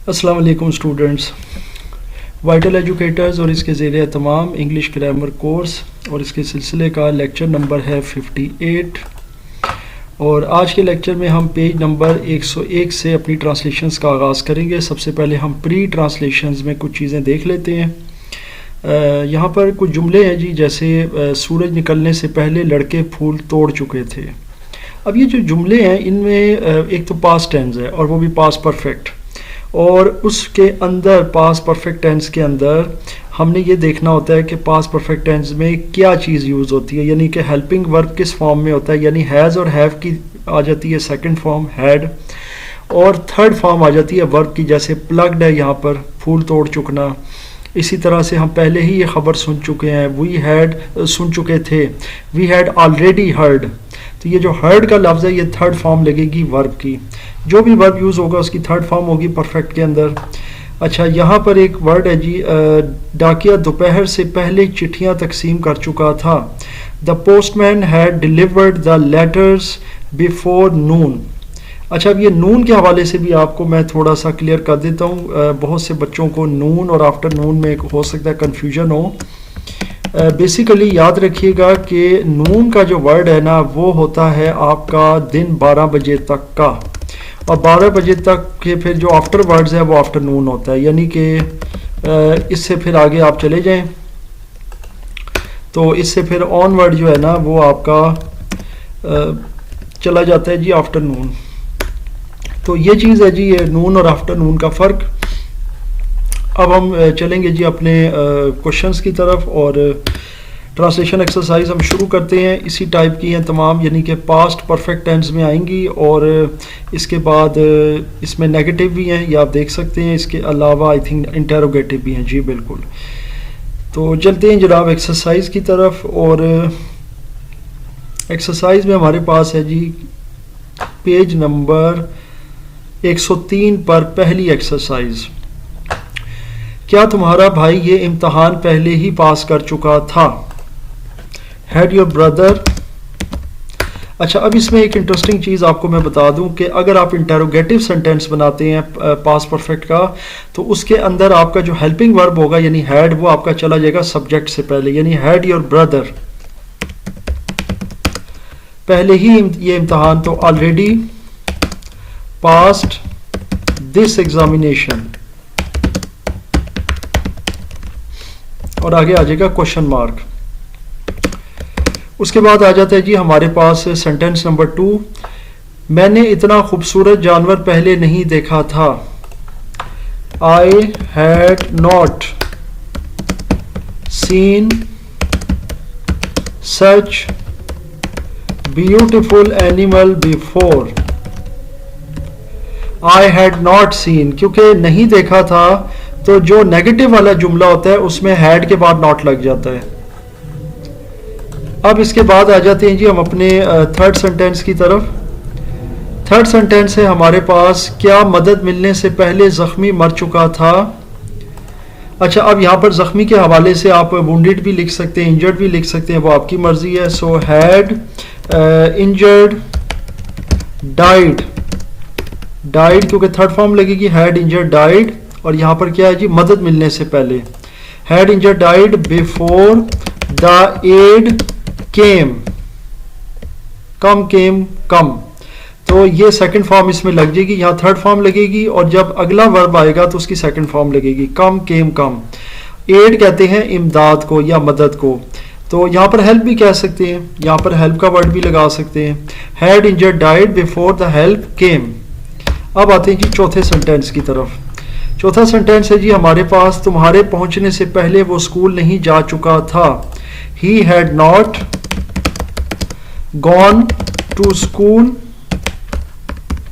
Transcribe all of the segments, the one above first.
अस्सलाम वालेकुम students. Vital educators और इसके ज़ेरे एहतमाम इंग्लिश ग्रामर कोर्स और इसके सिलसिले का लेक्चर नंबर है 58। और आज के लेक्चर में हम पेज नंबर 101 से अपनी ट्रांसलेशंस का आगाज़ करेंगे। सबसे पहले हम प्री ट्रांसलेशंस में कुछ चीज़ें देख लेते हैं। यहाँ पर कुछ जुमले हैं जी, जैसे सूरज निकलने से पहले लड़के फूल तोड़ चुके थे। अब ये जो जुमले हैं इनमें एक तो पास्ट टेंस है और वो भी पास्ट परफेक्ट, और उसके अंदर पास्ट परफेक्ट टेंस के अंदर हमने ये देखना होता है कि पास्ट परफेक्ट टेंस में क्या चीज़ यूज़ होती है, यानी कि हेल्पिंग वर्ब किस फॉर्म में होता है। यानी हैज़ और हैव की आ जाती है सेकंड फॉर्म हैड, और थर्ड फॉर्म आ जाती है वर्ब की, जैसे प्लग्ड है यहाँ पर फूल तोड़ चुकना। इसी तरह से हम पहले ही ये खबर सुन चुके हैं, वी हैड सुन चुके थे, वी हैड ऑलरेडी हर्ड। तो ये जो हर्ड का लफ्ज़ है ये थर्ड फॉर्म लगेगी वर्ब की। जो भी वर्ब यूज़ होगा उसकी थर्ड फॉर्म होगी परफेक्ट के अंदर। अच्छा, यहाँ पर एक वर्ड है जी, डाकिया दोपहर से पहले चिट्ठियाँ तकसीम कर चुका था। The postman had delivered the letters before noon. अच्छा, अब ये नून के हवाले से भी आपको मैं थोड़ा सा क्लियर कर देता हूँ। बहुत से बच्चों को नून और आफ्टरनून में हो सकता है कन्फ्यूजन हो। बेसिकली याद रखिएगा कि नून का जो वर्ड है ना वो होता है आपका दिन 12 बजे तक का, और 12 बजे तक के फिर जो आफ्टर वर्ड्स है वो आफ्टरनून होता है। यानी कि इससे फिर आगे आप चले जाएं तो इससे फिर ऑन वर्ड जो है ना वो आपका चला जाता है जी आफ्टरनून। तो ये चीज़ है जी, ये नून और आफ्टरनून का फ़र्क। अब हम चलेंगे जी अपने क्वेश्चंस की तरफ, और ट्रांसलेशन एक्सरसाइज हम शुरू करते हैं। इसी टाइप की हैं तमाम, यानी कि पास्ट परफेक्ट टेंस में आएंगी, और इसके बाद इसमें नेगेटिव भी हैं, ये आप देख सकते हैं। इसके अलावा आई थिंक इंटेरोगेटिव भी हैं जी, बिल्कुल। तो चलते हैं जनाब एक्सरसाइज की तरफ, और एक्सरसाइज में हमारे पास है जी पेज नंबर 103 पर पहली एक्सरसाइज। क्या तुम्हारा भाई ये इम्तहान पहले ही पास कर चुका था? Had your brother. अच्छा, अब इसमें एक इंटरेस्टिंग चीज़ आपको मैं बता दूं कि अगर आप इंटेरोगेटिव सेंटेंस बनाते हैं पास्ट परफेक्ट का, तो उसके अंदर आपका जो हेल्पिंग वर्ब होगा यानी हैड, वो आपका चला जाएगा सब्जेक्ट से पहले, यानी हैड योर ब्रदर पहले ही ये इम्तहान तो ऑलरेडी पास्ट दिस एग्जामिनेशन, और आगे आ जाएगा क्वेश्चन मार्क। उसके बाद आ जाता है जी हमारे पास सेंटेंस नंबर 2। मैंने इतना खूबसूरत जानवर पहले नहीं देखा था। I had not scene such beautiful animal before. I had not scene, क्योंकि नहीं देखा था तो जो नेगेटिव वाला जुमला होता है उसमें हैड के बाद नॉट लग जाता है। अब इसके बाद आ जाते हैं जी हम अपने थर्ड सेंटेंस की तरफ। थर्ड सेंटेंस है हमारे पास, क्या मदद मिलने से पहले जख्मी मर चुका था? अच्छा, अब यहाँ पर जख्मी के हवाले से आप वुंडेड भी लिख सकते हैं, इंजर्ड भी लिख सकते हैं, वो आपकी मर्जी है। So had injured died, died क्योंकि थर्ड फॉर्म लगेगी, हैड इंजर्ड डाइड। और यहाँ पर क्या है जी, मदद मिलने से पहले, had injured died before the aid came. Come came come, तो ये सेकंड फॉर्म इसमें लग जाएगी, यहाँ थर्ड फॉर्म लगेगी, और जब अगला वर्ब आएगा तो उसकी सेकंड फॉर्म लगेगी, कम केम कम। एड कहते हैं इमदाद को या मदद को, तो यहाँ पर हेल्प भी कह सकते हैं, यहाँ पर हेल्प का वर्ड भी लगा सकते हैं। Had injured died before the help came. अब आते हैं जी चौथे सेंटेंस की तरफ। चौथा सेंटेंस है जी हमारे पास, तुम्हारे पहुंचने से पहले वो स्कूल नहीं जा चुका था। He had not gone to school.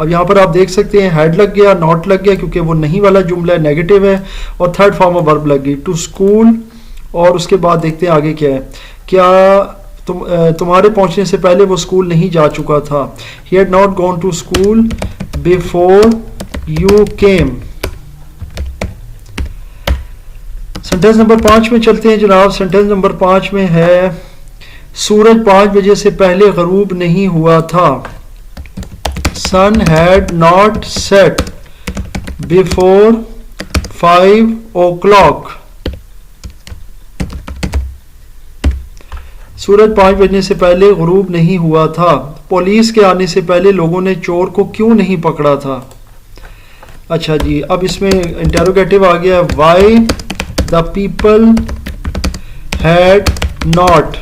अब यहाँ पर आप देख सकते हैं हैड लग गया, नॉट लग गया, क्योंकि वो नहीं वाला जुमला है, नेगेटिव है, और थर्ड फॉर्म ऑफ वर्ब लग गई टू स्कूल। और उसके बाद देखते हैं आगे क्या है। क्या तुम्हारे पहुंचने से पहले वो स्कूल नहीं जा चुका था। He had not gone to school before you came. Sentence number 5 में चलते हैं जनाब। सेंटेंस नंबर 5 में है, सूरज 5 बजे से पहले गरूब नहीं हुआ था। Sun had not set before 5 o'clock। सूरज 5 बजने से पहले गुरूब नहीं हुआ था। पुलिस के आने से पहले लोगों ने चोर को क्यों नहीं पकड़ा था? अच्छा जी, अब इसमें इंटेरोगेटिव आ गया, why the people had not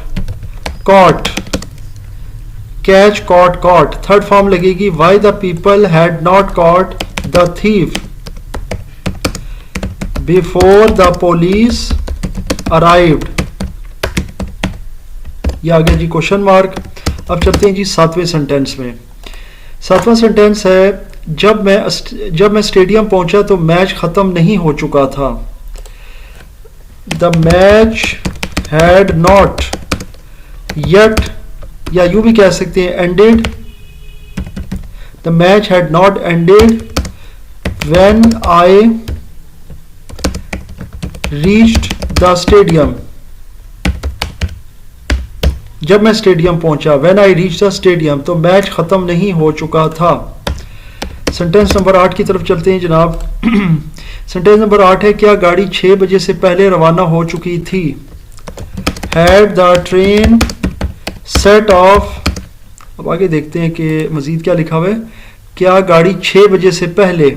caught. Catch, caught, caught, third form लगेगी, why the people had not caught the thief before the police arrived. ये आ गया जी क्वेश्चन मार्क। अब चलते हैं जी 7वें सेंटेंस में। 7वां सेंटेंस है, जब मैं स्टेडियम पहुंचा तो मैच खत्म नहीं हो चुका था। The match had not yet, या यूं भी कह सकते हैं ended. The match had not ended when I reached the stadium. जब मैं स्टेडियम पहुंचा, when I reach the stadium, तो मैच खत्म नहीं हो चुका था। सेंटेंस नंबर 8 की तरफ चलते हैं जनाब। सेंटेंस नंबर 8 है, क्या गाड़ी 6 बजे से पहले रवाना हो चुकी थी? Had the train set of. अब आगे देखते हैं कि मजीद क्या लिखा हुआ है। क्या गाड़ी 6 बजे से पहले,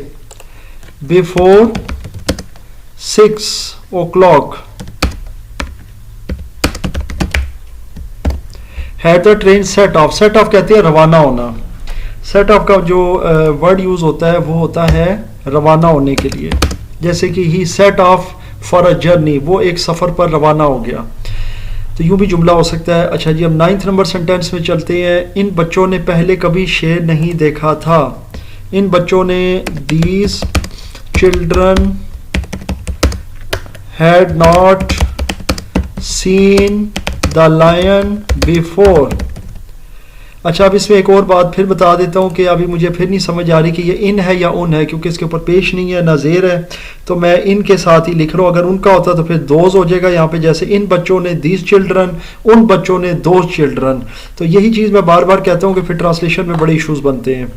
before 6 o'clock, had the train set of. Set of कहते हैं रवाना होना। सेट ऑफ का जो वर्ड यूज होता है वो होता है रवाना होने के लिए। जैसे कि he set off for a journey, वो एक सफर पर रवाना हो गया, तो यूं भी जुमला हो सकता है। अच्छा जी, अब 9th नंबर सेंटेंस में चलते हैं। इन बच्चों ने पहले कभी शेर नहीं देखा था। इन बच्चों ने, these children had not seen the lion before. अच्छा, अब इसमें एक और बात फिर बता देता हूँ कि अभी मुझे फिर नहीं समझ आ रही कि ये इन है या उन है, क्योंकि इसके ऊपर पेश नहीं है ना ज़ेर है, तो मैं इन के साथ ही लिख रहा हूँ। अगर उनका होता तो फिर दोज हो जाएगा यहाँ पे, जैसे इन बच्चों ने दीज चिल्ड्रन, उन बच्चों ने दोज चिल्ड्रन। तो यही चीज़ मैं बार बार कहता हूँ कि फिर ट्रांसलेशन में बड़े इशूज़ बनते हैं।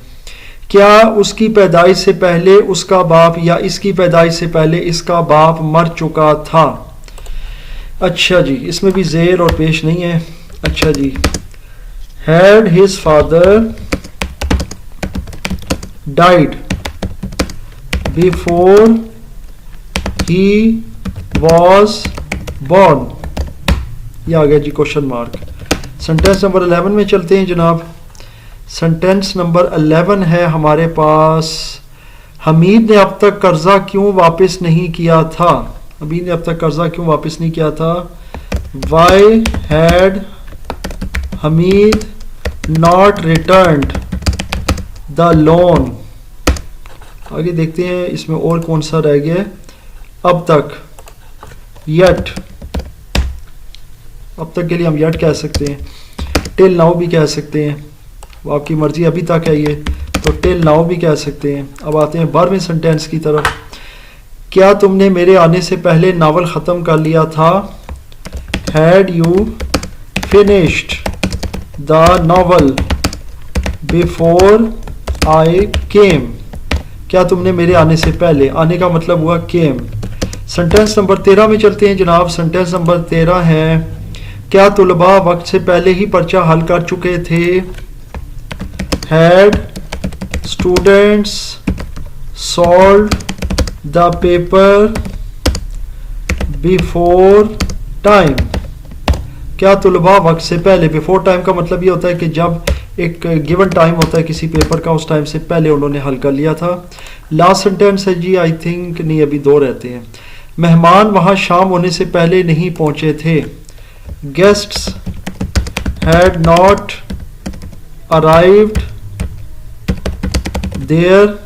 क्या उसकी पैदाइश से पहले उसका बाप, या इसकी पैदाइश से पहले इसका बाप मर चुका था? अच्छा जी, इसमें भी ज़ेर और पेश नहीं है। अच्छा जी, had his father died before he was born। यह आ गया जी क्वेश्चन मार्क। सेंटेंस नंबर 11 में चलते हैं जनाब। सेंटेंस नंबर 11 है हमारे पास, हमीद ने अब तक कर्जा क्यों वापस नहीं किया था? हमीद ने अब तक कर्जा क्यों वापस नहीं किया था? Why had Hamid not returned the loan? आगे देखते हैं इसमें और कौन सा रह गया। अब तक, yet, अब तक के लिए हम yet कह सकते हैं, till now भी कह सकते हैं, वो आपकी मर्जी, अभी तक है ये, तो till now भी कह सकते हैं। अब आते हैं 12वें सेंटेंस की तरफ। क्या तुमने मेरे आने से पहले नावल ख़त्म कर लिया था? Had you finished the novel before I came? क्या तुमने मेरे आने से पहले, आने का मतलब हुआ came। सेंटेंस नंबर 13 में चलते हैं जनाब। सेंटेंस नंबर 13 है, क्या तुलबा वक्त से पहले ही पर्चा हल कर चुके थे? Had students solved the paper before time? क्या तुलबा वक्त से पहले, बिफोर टाइम का मतलब ये होता है कि जब एक गिवन टाइम होता है किसी पेपर का, उस टाइम से पहले उन्होंने हल कर लिया था। लास्ट सेंटेंस है जी, आई थिंक नहीं, अभी 2 रहते हैं। मेहमान वहाँ शाम होने से पहले नहीं पहुँचे थे। Guests had not arrived there.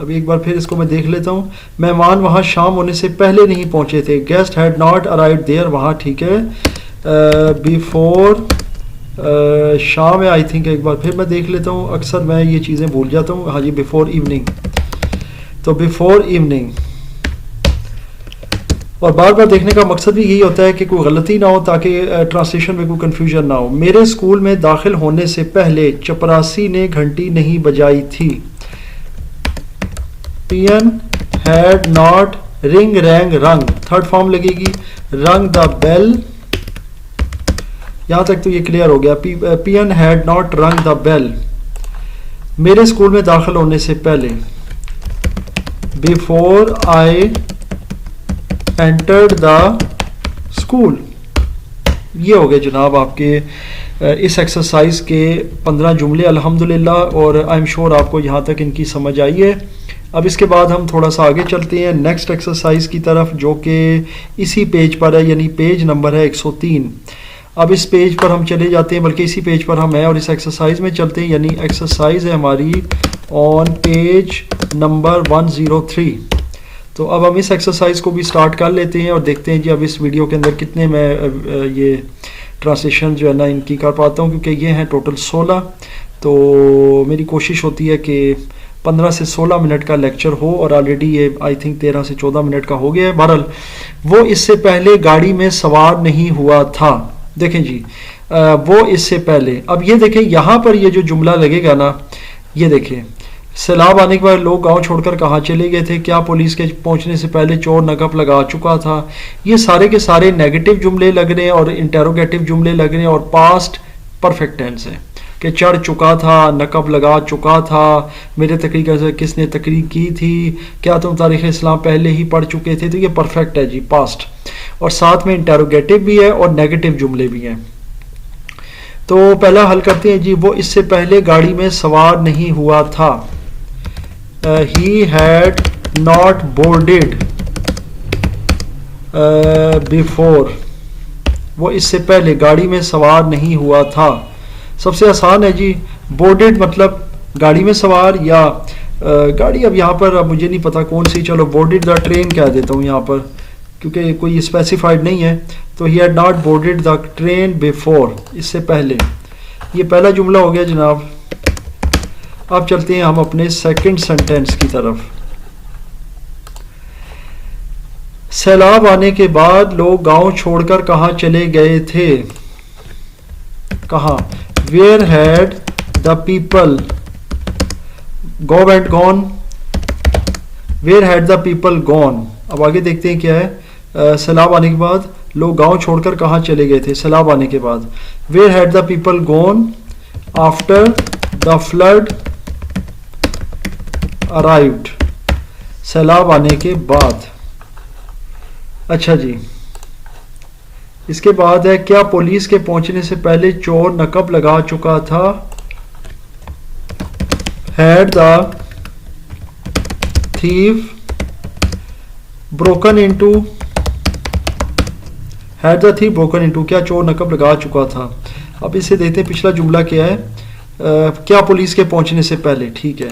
अभी एक बार फिर इसको मैं देख लेता हूँ। मेहमान वहाँ शाम होने से पहले नहीं पहुँचे थे। Guest had not arrived there, वहाँ ठीक है। बिफोर शाम है आई थिंक, एक बार फिर मैं देख लेता हूँ, अक्सर मैं ये चीज़ें भूल जाता हूँ। हाँ जी, बिफोर इवनिंग, तो बिफोर इवनिंग। और बार बार देखने का मकसद भी यही होता है कि कोई गलती ना हो, ताकि ट्रांसलेशन में कोई कन्फ्यूजन ना हो। मेरे स्कूल में दाखिल होने से पहले चपरासी ने घंटी नहीं बजाई थी। पियन हैड नॉट रिंग रैंग रंग, थर्ड फॉर्म लगेगी रंग द बेल। यहां तक तो ये क्लियर हो गया। पियन हैड नॉट रंग द बेल, मेरे स्कूल में दाखिल होने से पहले, before I entered the school. ये हो गए जनाब आपके इस एक्सरसाइज के 15 जुमले अल्हम्दुलिल्लाह, और आई एम श्योर आपको यहाँ तक इनकी समझ आई है। अब इसके बाद हम थोड़ा सा आगे चलते हैं नेक्स्ट एक्सरसाइज की तरफ, जो कि इसी पेज पर है, यानी पेज नंबर है 103। अब इस पेज पर हम चले जाते हैं, बल्कि इसी पेज पर हम हैं और इस एक्सरसाइज में चलते हैं, यानी एक्सरसाइज है हमारी ऑन पेज नंबर 103। तो अब हम इस एक्सरसाइज को भी स्टार्ट कर लेते हैं और देखते हैं जी अब इस वीडियो के अंदर कितने मैं ये ट्रांसलेशन जो है ना इनकी कर पाता हूँ, क्योंकि ये हैं टोटल 16। तो मेरी कोशिश होती है कि 15 से 16 मिनट का लेक्चर हो, और ऑलरेडी ये आई थिंक 13 से 14 मिनट का हो गया है। बहरहाल वो इससे पहले गाड़ी में सवार नहीं हुआ था। देखें जी वो इससे पहले, अब ये देखें यहाँ पर ये जो जुमला लगेगा ना, ये देखें सैलाब आने के बाद लोग गांव छोड़कर कहाँ चले गए थे, क्या पुलिस के पहुंचने से पहले चोर नकब लगा चुका था। ये सारे के सारे नेगेटिव जुमले लग रहे हैं और इंटेरोगेटिव जुमले लग रहे हैं, और पास्ट परफेक्ट टेंस है कि चढ़ चुका था, नकब लगा चुका था, मेरे तकरीर से किसने तकरीर की थी, क्या तुम तारीख़ इस्लाम पहले ही पढ़ चुके थे। तो ये परफेक्ट है जी, पास्ट, और साथ में इंटेरोगेटिव भी है और नेगेटिव जुमले भी हैं। तो पहला हल करते हैं जी, वो इससे पहले गाड़ी में सवार नहीं हुआ था। he had not boarded before, वो इससे पहले गाड़ी में सवार नहीं हुआ था। सबसे आसान है जी, बोर्डेड मतलब गाड़ी में सवार, या गाड़ी अब यहाँ पर अब मुझे नहीं पता कौन सी, चलो बोर्डेड द ट्रेन कह देता हूँ यहाँ पर, क्योंकि कोई स्पेसिफाइड नहीं है। तो he had not boarded the train before, इससे पहले। ये पहला जुमला हो गया जनाब। अब चलते हैं हम अपने सेकंड सेंटेंस की तरफ। सैलाब आने के बाद लोग गांव छोड़कर कहाँ चले गए थे, कहाँ, where had the people go and gone, where had the people gone. अब आगे देखते हैं क्या है। सैलाब आने के बाद लोग गांव छोड़कर कहाँ चले गए थे, सैलाब आने के बाद, where had the people gone after the flood arrived, सैलाब आने के बाद। अच्छा जी, इसके बाद है, क्या पुलिस के पहुंचने से पहले चोर नकब लगा चुका था, had the thief broken into, had the thief broken into, क्या चोर नकब लगा चुका था। अब इसे देखते हैं पिछला जुमला क्या है। क्या पुलिस के पहुंचने से पहले, ठीक है,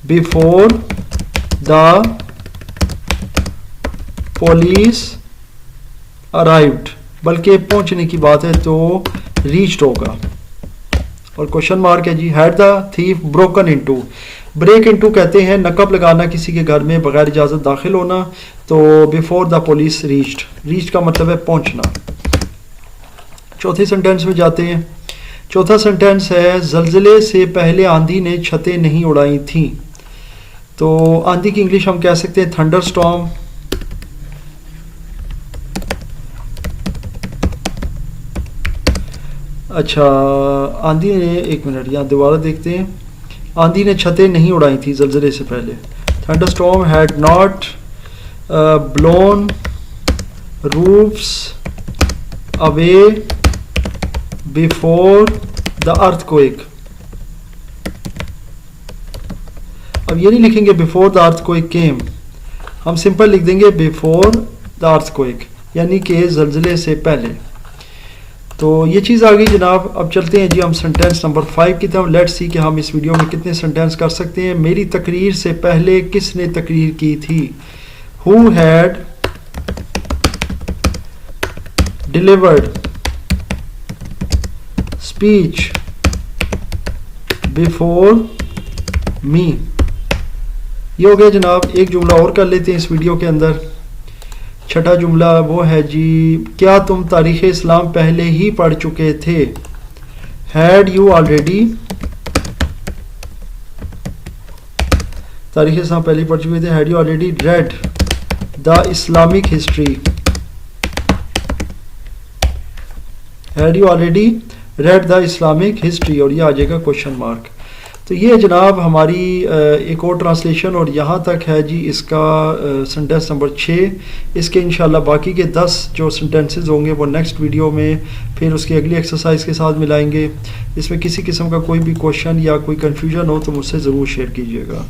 बिफोर द पुलिस अराइव्ड, बल्कि पहुंचने की बात है तो रीच्ड होगा, और क्वेश्चन मार्क है जी। Had the thief broken into, break into कहते हैं नकब लगाना, किसी के घर में बगैर इजाजत दाखिल होना। तो before the police reached, reached का मतलब है पहुंचना। चौथे सेंटेंस में जाते हैं। चौथा सेंटेंस है, जल्जले से पहले आंधी ने छतें नहीं उड़ाई थी। तो आंधी की इंग्लिश हम कह सकते हैं थंडर स्टॉर्म। अच्छा, आंधी ने, एक मिनट यहाँ दोबारा देखते हैं। आंधी ने छतें नहीं उड़ाई थी जल्जले से पहले। Thunder storm had not blown roofs away before the earthquake. अब ये नहीं लिखेंगे बिफोर द अर्थक्वेक केम, हम सिंपल लिख देंगे बिफोर द अर्थक्वेक, यानी कि जल्जले से पहले। तो ये चीज़ आ गई जनाब। अब चलते हैं जी हम सेंटेंस नंबर 5 की तरफ। लेट्स सी कि हम इस वीडियो में कितने सेंटेंस कर सकते हैं। मेरी तकरीर से पहले किसने तकरीर की थी, who had delivered speech before me. ये हो गया जनाब। एक जुमला और कर लेते हैं इस वीडियो के अंदर। छठा जुमला वो है जी, क्या तुम तारीख़ इस्लाम पहले ही पढ़ चुके थे, हैड यू ऑलरेडी तारीख इस्लाम पहली पढ़ चुके थे। Had you already read the Islamic history, had you already read the Islamic history, और ये आ जाएगा क्वेश्चन मार्क। तो ये जनाब हमारी एक और ट्रांसलेशन, और यहाँ तक है जी इसका सेंटेंस नंबर 6। इसके इंशाल्लाह बाकी के 10 जो सेंटेंसेस होंगे वो नेक्स्ट वीडियो में फिर उसकी अगली एक्सरसाइज के साथ मिलाएंगे। इसमें किसी किस्म का कोई भी क्वेश्चन या कोई कन्फ्यूजन हो तो मुझसे ज़रूर शेयर कीजिएगा।